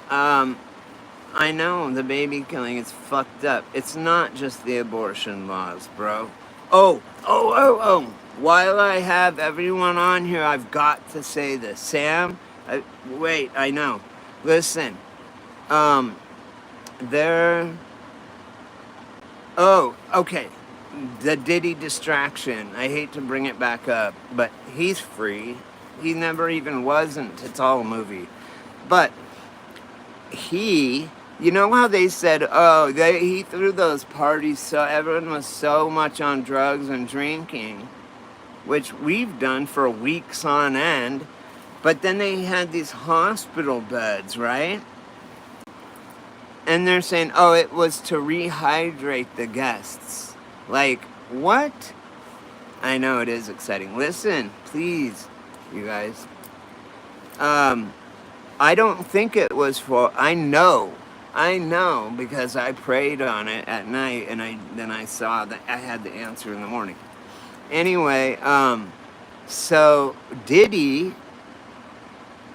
I know, the baby killing is fucked up. It's not just the abortion laws, bro. Oh. While I have everyone on here, I've got to say this. Sam, I know. Listen, okay. The Diddy distraction. I hate to bring it back up, but he's free. He never even wasn't. It's all a movie. But you know how they said, he threw those parties so everyone was so much on drugs and drinking, which we've done for weeks on end, but then they had these hospital beds, right? And they're saying, it was to rehydrate the guests. Like, what? I know, it is exciting. Listen, please, you guys. I don't think it was I know, because I prayed on it at night, and then I saw that I had the answer in the morning. Anyway, so Diddy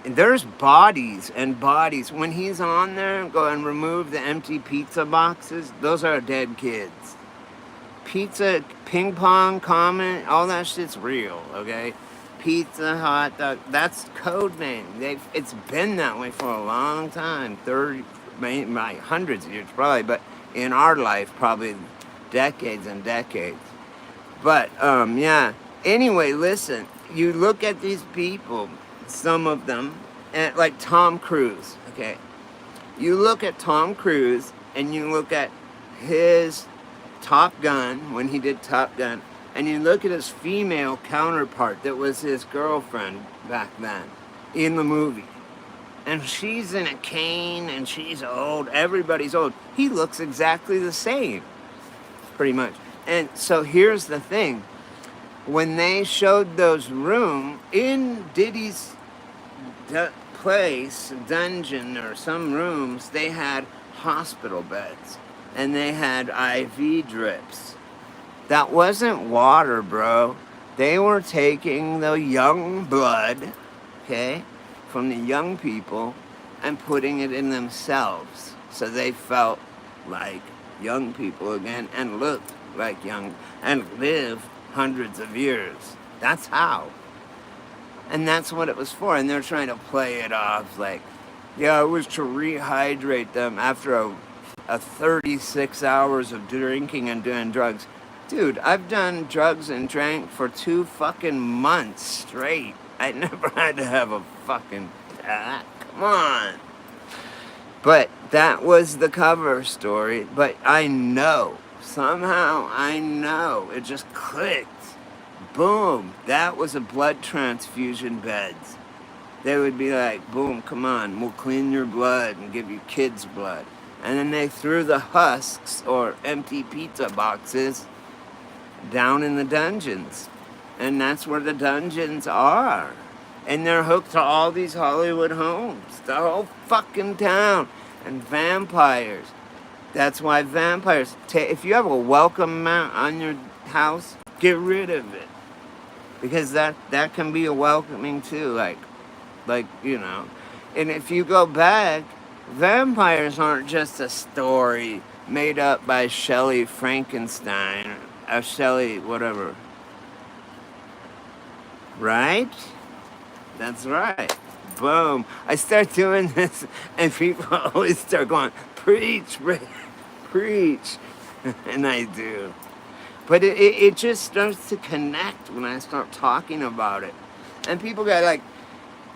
there's bodies and bodies. When he's on there, go and remove the empty pizza boxes. Those are dead kids. Pizza, ping pong, common, all that shit's real, okay? Pizza, hot dog, that's code name. It's been that way for a long time, 30, hundreds of years probably, but in our life, probably decades and decades. But, yeah. Anyway, listen, you look at these people, some of them, and like Tom Cruise, okay? You look at Tom Cruise and you look at his Top Gun, when he did Top Gun, and you look at his female counterpart that was his girlfriend back then in the movie. And she's in a cane and she's old. Everybody's old. He looks exactly the same, pretty much. And so here's the thing. When they showed those rooms in Diddy's place, dungeon, or some rooms, they had hospital beds. And they had IV drips. That wasn't water, bro. They were taking the young blood, okay, from the young people and putting it in themselves. So they felt like young people again and looked like young and lived hundreds of years. That's how. And that's what it was for. And they're trying to play it off like, yeah, it was to rehydrate them after a 36 hours of drinking and doing drugs. Dude, I've done drugs and drank for 2 fucking months straight. I never had to have a fucking... come on. But that was the cover story. But I know, somehow I know, it just clicked. Boom, that was a blood transfusion beds. They would be like, boom, come on, we'll clean your blood and give you kids' blood. And then they threw the husks or empty pizza boxes down in the dungeons. And that's where the dungeons are. And they're hooked to all these Hollywood homes. The whole fucking town. And vampires. That's why vampires... if you have a welcome mat on your house, get rid of it. Because that can be a welcoming too. Like, you know. And if you go back... vampires aren't just a story made up by Shelley Frankenstein or Shelley whatever. Right? That's right. Boom. I start doing this and people always start going, preach, preach. And I do. But it just starts to connect when I start talking about it. And people get like,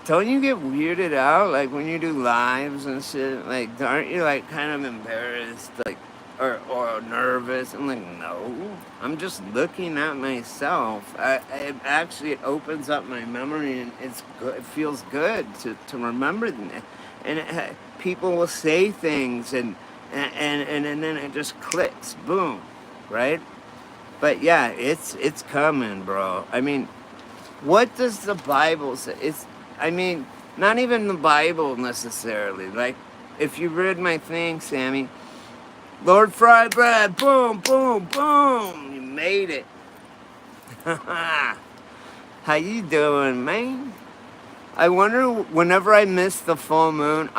don't you get weirded out, like, when you do lives and shit? Like, aren't you, like, kind of embarrassed, like, or nervous? I'm like, no. I'm just looking at myself. It opens up my memory, and it's good. It feels good to remember them. And people will say things, and then it just clicks. Boom. Right? But, yeah, it's coming, bro. I mean, what does the Bible say? Not even the Bible necessarily. Like, if you read my thing, Sammy, Lord Fry Bread, boom, boom, boom, you made it. How you doing, man? I wonder, whenever I miss the full moon,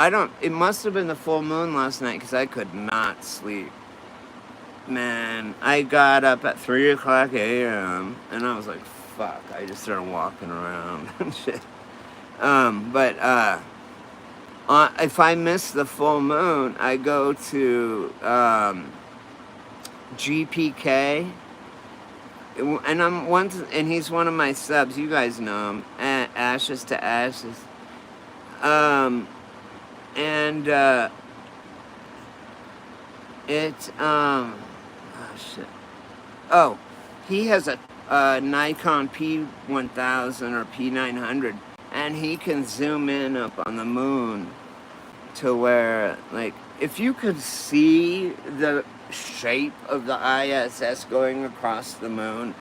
it must have been the full moon last night because I could not sleep. Man, I got up at 3 o'clock a.m. and I was like, fuck, I just started walking around and shit. If I miss the full moon, I go to GPK, and he's one of my subs. You guys know him, Ashes to Ashes. Oh shit. Oh, he has a Nikon P1000 or P900. And he can zoom in up on the moon to where, like, if you could see the shape of the ISS going across the moon,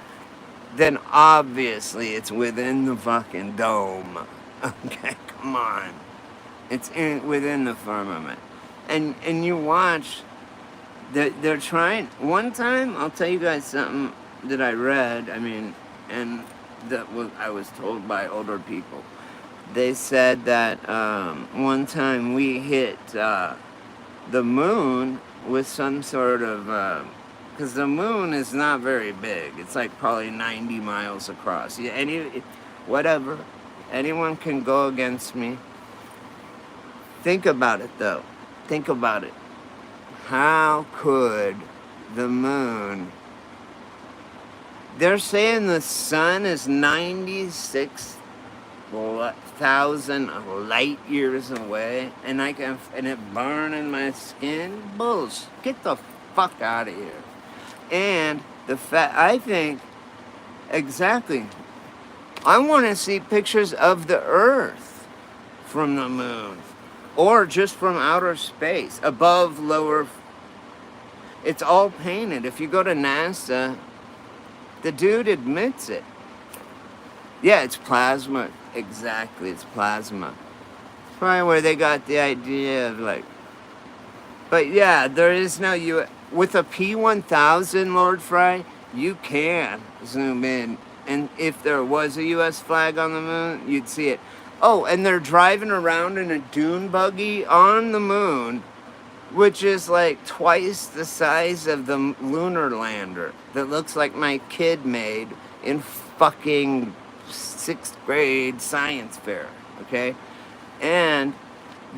then obviously it's within the fucking dome. Okay, come on. It's within the firmament. And you watch, they're trying. One time, I'll tell you guys something that I read, and that I was told by older people. they said that one time we hit the moon with some sort of, because the moon is not very big. It's like probably 90 miles across. Yeah, whatever. Anyone can go against me. Think about it though. Think about it. How could the moon... They're saying the sun is 96,000 light years away, and it burning my skin. Bullshit! Get the fuck out of here. And I think exactly. I want to see pictures of the Earth from the moon, or just from outer space, above, lower. It's all painted. If you go to NASA, the dude admits it. Yeah, it's plasma. Exactly, it's plasma. Probably where they got the idea of like... But yeah, there is no... With a P-1000, Lord Fry, you can zoom in. And if there was a U.S. flag on the moon, you'd see it. Oh, and they're driving around in a dune buggy on the moon, which is like twice the size of the lunar lander that looks like my kid made in fucking 6th grade science fair, okay? And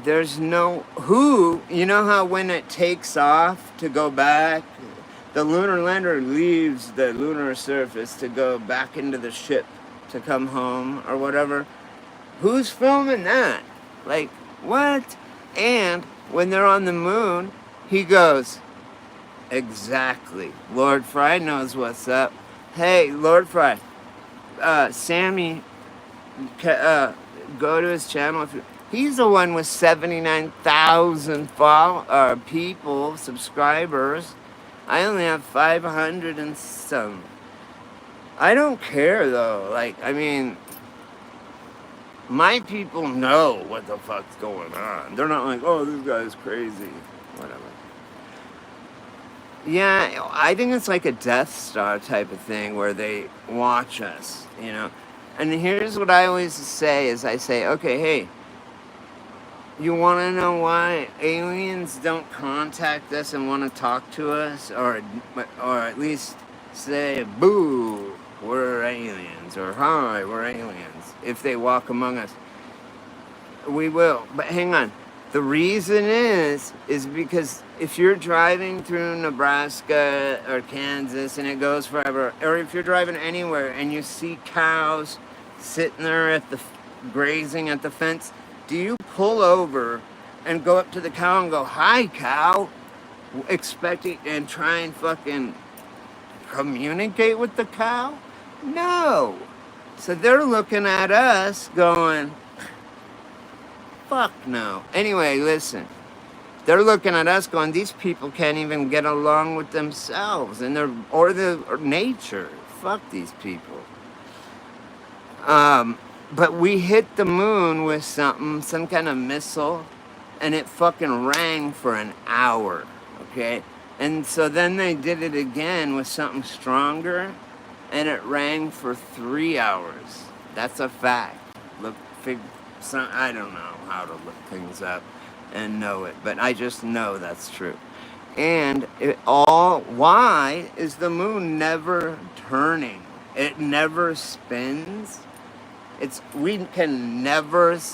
there's no... You know how when it takes off to go back, the lunar lander leaves the lunar surface to go back into the ship to come home or whatever? Who's filming that? Like, what? And when they're on the moon, he goes, exactly. Lord Fry knows what's up. Hey, Lord Fry, Sammy, go to his channel. He's the one with 79,000 people, subscribers. I only have 500 and some. I don't care though. Like, I mean, my people know what the fuck's going on. They're not like, oh, this guy's crazy. Whatever. Yeah, I think it's like a Death Star type of thing where they watch us, you know. And here's what I always say is I say, okay, hey, you want to know why aliens don't contact us and want to talk to us? Or at least say, boo, we're aliens. Or hi, we're aliens. If they walk among us. We will. But hang on. The reason is because if you're driving through Nebraska or Kansas and it goes forever, or if you're driving anywhere and you see cows sitting there grazing at the fence, do you pull over and go up to the cow and go, hi, cow, expecting and try and fucking communicate with the cow? No. So they're looking at us going, fuck no. Anyway, listen. They're looking at us going, these people can't even get along with themselves and or nature. Fuck these people. But we hit the moon with some kind of missile, and it fucking rang for an hour, okay? And so then they did it again with something stronger, and it rang for 3 hours. That's a fact. I don't know how to look things up and know it, but I just know that's true. And why is the moon never turning? It never spins.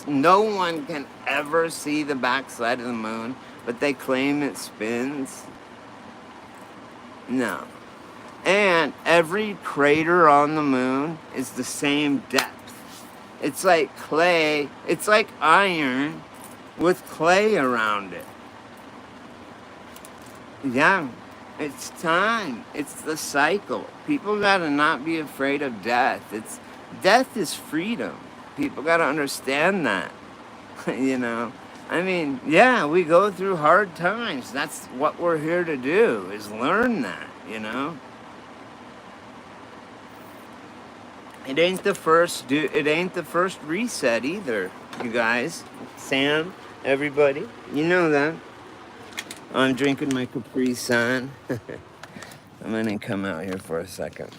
No one can ever see the backside of the moon, but they claim it spins. No. And every crater on the moon is the same depth. It's like clay, it's like iron with clay around it. Yeah, it's time. It's the cycle. People gotta not be afraid of death. Death is freedom. People gotta understand that. You know? I mean, yeah, we go through hard times. That's what we're here to do, is learn that, you know? It ain't the first reset either, you guys. Sam, everybody, you know that. I'm drinking my Capri Sun. I'm gonna come out here for a second.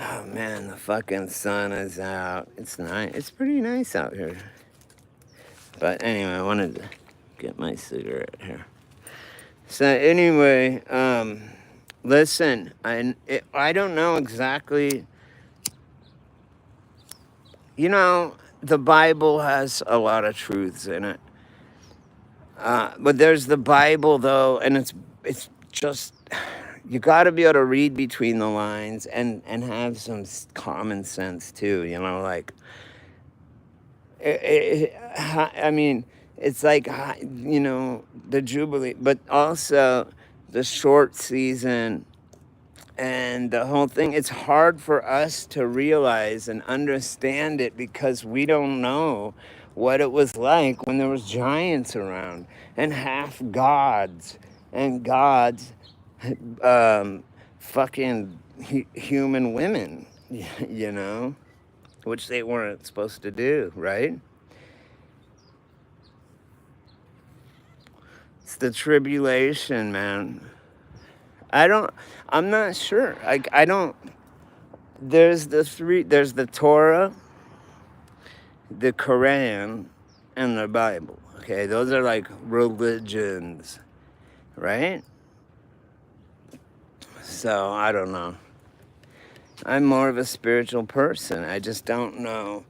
Oh man, the fucking sun is out. It's nice. It's pretty nice out here. But anyway, I wanted to get my cigarette here. So anyway, listen, I don't know exactly. You know, the Bible has a lot of truths in it. But there's the Bible though, and it's just you got to be able to read between the lines and have some common sense too. You know, like I mean, it's like you know the Jubilee, but also the short season and the whole thing. It's hard for us to realize and understand it because we don't know what it was like when there was giants around and half gods and gods fucking human women, you know, which they weren't supposed to do, right? It's the tribulation, man. I'm not sure. I don't, there's the Torah, the Quran, and the Bible. Okay, those are like religions, right? So I don't know. I'm more of a spiritual person. I just don't know.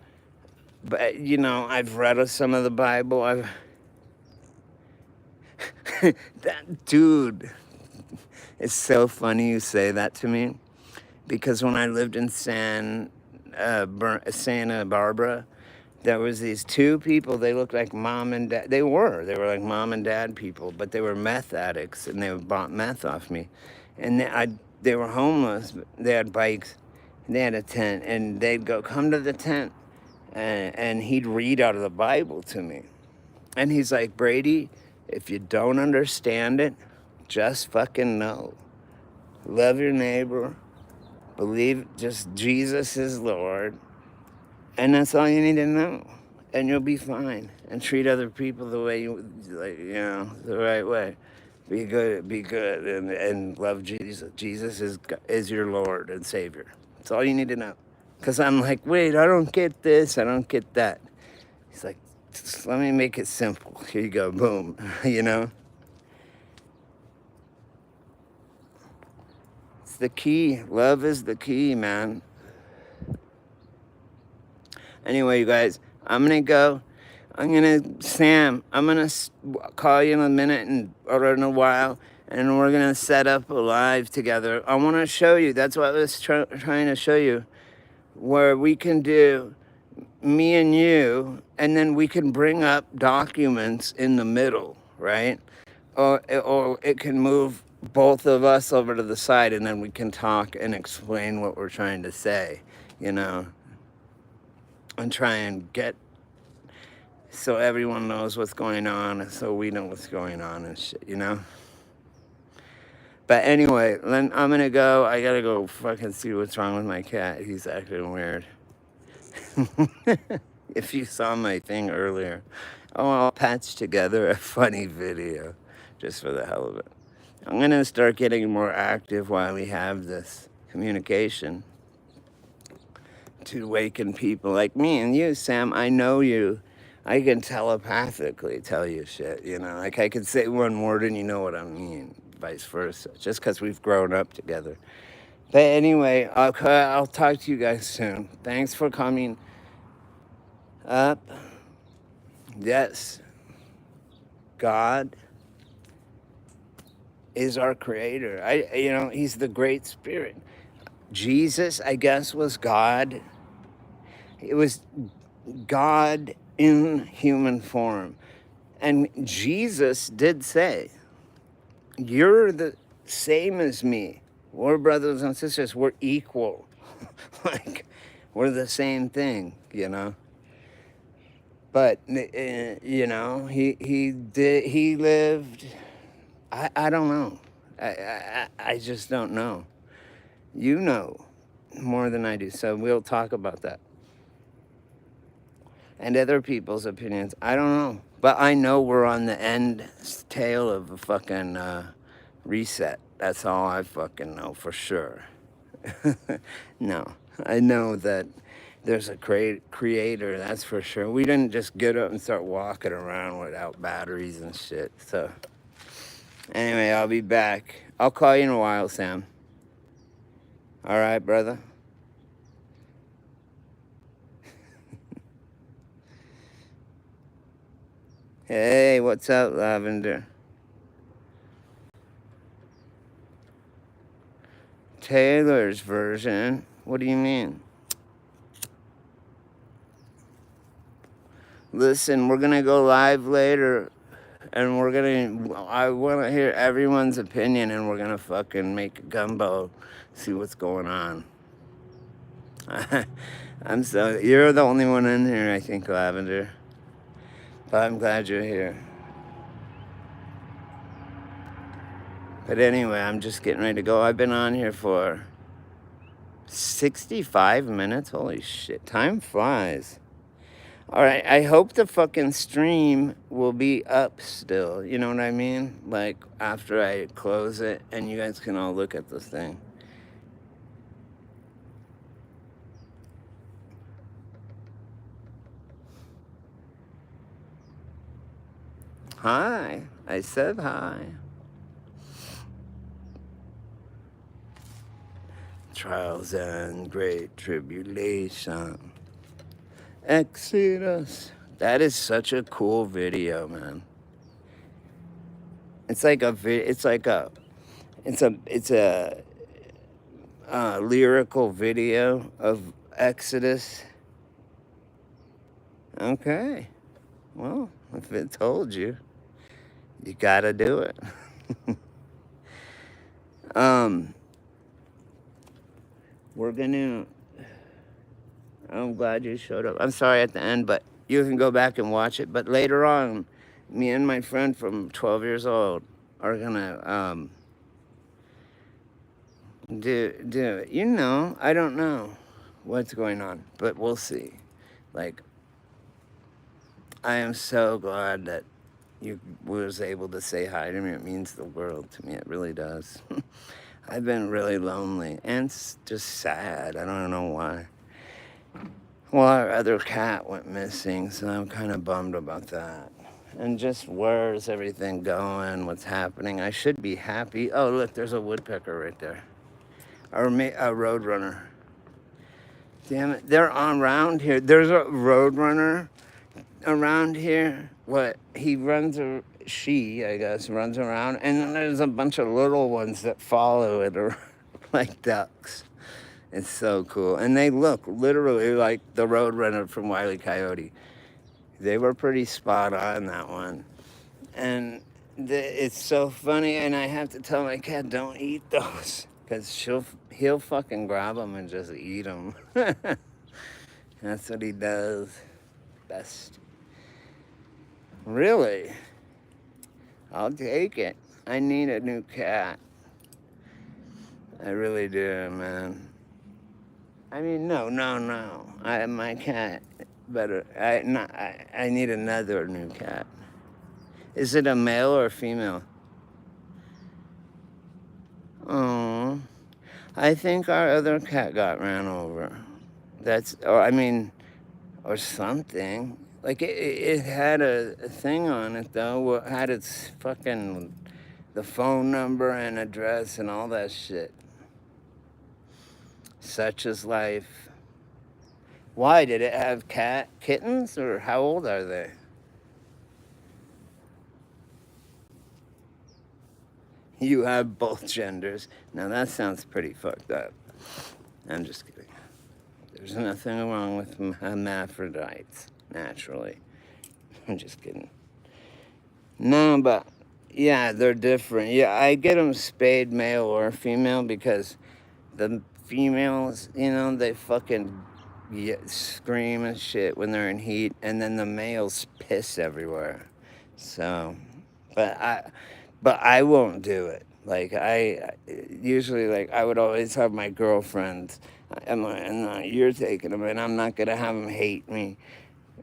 But you know, I've read some of the Bible. That dude, it's so funny you say that to me because when I lived in Santa Barbara, there was these two people. They looked like mom and dad. They were like mom and dad people, but they were meth addicts and they bought meth off me. And they were homeless. They had bikes. And they had a tent, and they'd go come to the tent, and he'd read out of the Bible to me. And he's like, Brady, if you don't understand it, just fucking know. Love your neighbor. Believe just Jesus is Lord. And that's all you need to know. And you'll be fine. And treat other people the way the right way. Be good, and love Jesus. Jesus is your Lord and Savior. That's all you need to know. Because I'm like, wait, I don't get this, I don't get that. He's like, just let me make it simple. Here you go, boom, you know? It's the key. Love is the key, man. Anyway, you guys, I'm gonna go. Sam, I'm gonna call you in a minute or in a while, and we're gonna set up a live together. I wanna show you, that's what I was trying to show you, where we can do me and you, and then we can bring up documents in the middle, right? Or it can move both of us over to the side, and then we can talk and explain what we're trying to say, you know, and try and get so everyone knows what's going on, and so we know what's going on and shit, you know? But anyway, I'm gonna go. I gotta go fucking see what's wrong with my cat. He's acting weird. If you saw my thing earlier, I'll patch together a funny video just for the hell of it. I'm gonna start getting more active while we have this communication to awaken people like me and you, Sam. I know you. I can telepathically tell you shit, you know? Like I could say one word and you know what I mean, vice versa, just because we've grown up together. But anyway, I'll talk to you guys soon. Thanks for coming up. Yes, God is our creator. He's the great spirit. Jesus, I guess, was God. It was God in human form. And Jesus did say, you're the same as me. We're brothers and sisters. We're equal. Like, we're the same thing, you know? But, you know, he lived, I don't know. I just don't know. You know more than I do, so we'll talk about that. And other people's opinions, I don't know. But I know we're on the end tail of a fucking reset. That's all I fucking know for sure. No. I know that there's a creator, that's for sure. We didn't just get up and start walking around without batteries and shit. So, anyway, I'll be back. I'll call you in a while, Sam. All right, brother? Hey, what's up, Lavender? Taylor's version? What do you mean? Listen, we're gonna go live later and I wanna hear everyone's opinion and we're gonna fucking make a gumbo, see what's going on. You're the only one in here, I think, Lavender. But I'm glad you're here. But anyway, I'm just getting ready to go. I've been on here for 65 minutes. Holy shit, time flies. All right, I hope the fucking stream will be up still. You know what I mean? Like after I close it and you guys can all look at this thing. Hi, I said hi. Trials and great tribulation. Exodus. That is such a cool video, man. It's like a lyrical video of Exodus. Okay, well, if it told you, you gotta do it. We're gonna. I'm glad you showed up. I'm sorry at the end, but you can go back and watch it. But later on, me and my friend from 12 years old are gonna do it. You know, I don't know what's going on, but we'll see. Like, I am so glad that you was able to say hi to me. It means the world to me. It really does. I've been really lonely and just sad. I don't know why. Well, our other cat went missing, so I'm kind of bummed about that. And just where's everything going? What's happening? I should be happy. Oh, look, there's a woodpecker right there. Or a roadrunner. Damn it, they're on around here. There's a roadrunner around here. What? She, I guess, runs around. And then there's a bunch of little ones that follow it or like ducks. It's so cool. And they look literally like the Roadrunner from Wile E. Coyote. They were pretty spot on that one. And it's so funny. And I have to tell my cat, don't eat those. Because he'll fucking grab them and just eat them. That's what he does best. Really? I'll take it. I need a new cat. I really do, man. I mean, no. My cat better. I need another new cat. Is it a male or a female? Oh, I think our other cat got ran over. Or something. Like it had a thing on it though. It had its fucking the phone number and address and all that shit. Such is life. Why did it have kittens or how old are they? You have both genders. Now that sounds pretty fucked up. I'm just kidding. There's nothing wrong with hermaphrodites, naturally. I'm just kidding. No, but yeah, they're different. Yeah, I get them spayed male or female because the females, they fucking scream and shit when they're in heat, and then the males piss everywhere. So, but I won't do it. Like I usually I would always have my girlfriends, and you're taking them, and I'm not gonna have him hate me.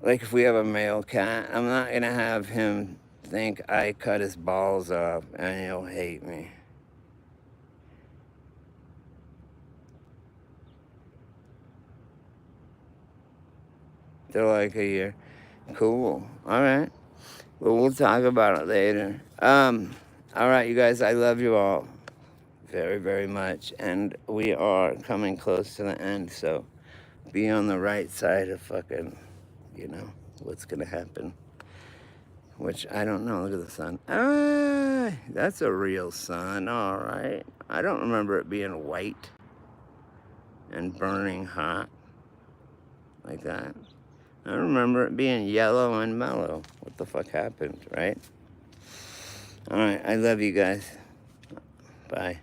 Like if we have a male cat, I'm not gonna have him think I cut his balls off and he'll hate me. They're like a year. Cool. All right. Well, we'll talk about it later. All right, you guys, I love you all very, very much. And we are coming close to the end, so be on the right side of fucking, what's gonna happen. Which I don't know. Look at the sun. Ah, that's a real sun. All right. I don't remember it being white and burning hot like that. I remember it being yellow and mellow. What the fuck happened, right? All right. I love you guys. Bye.